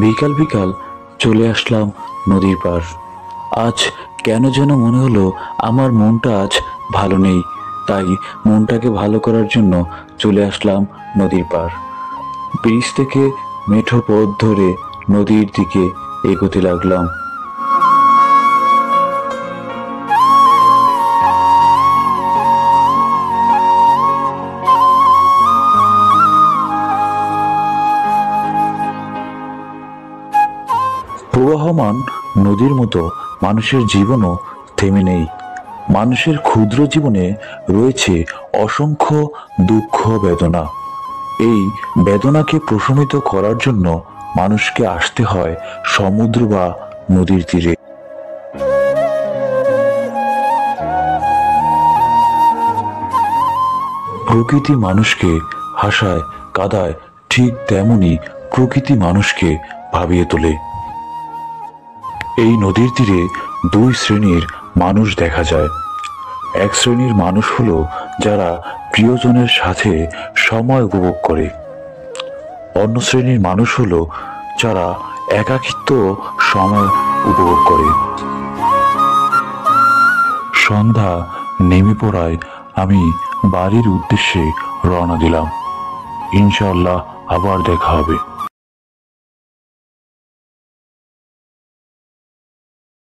বিকাল বিকাল চলে আসলাম নদীর পার। আজ কেন যেন মনে হলো আমার মনটা আজ ভালো নেই, তাই মনটাকে ভালো করার জন্য চলে আসলাম নদীর পার। ব্রিজ থেকে মেঠো পথ ধরে নদীর দিকে এগোতে লাগলাম। প্রবাহমান নদীর মতো মানুষের জীবনও থেমে নেই। মানুষের ক্ষুদ্র জীবনে রয়েছে অসংখ্য দুঃখ বেদনা। এই বেদনাকে প্রশমিত করার জন্য মানুষকে আসতে হয় সমুদ্র বা নদীর তীরে। প্রকৃতি মানুষকে হাসায় কাঁদায়, ঠিক তেমনি প্রকৃতি মানুষকে ভাবিয়ে তোলে। এই নদীর তীরে দুই শ্রেণীর মানুষ দেখা যায়। এক শ্রেণীর মানুষ হলো যারা প্রিয়জনের সাথে সময় উপভোগ করে। অন্য শ্রেণীর মানুষ হলো যারা একাকিত্ব সময় উপভোগ করে। সন্ধ্যা নেমে পড়ায় আমি বাড়ির উদ্দেশ্যে রওনা দিলাম। ইনশাআল্লাহ আবার দেখা হবে।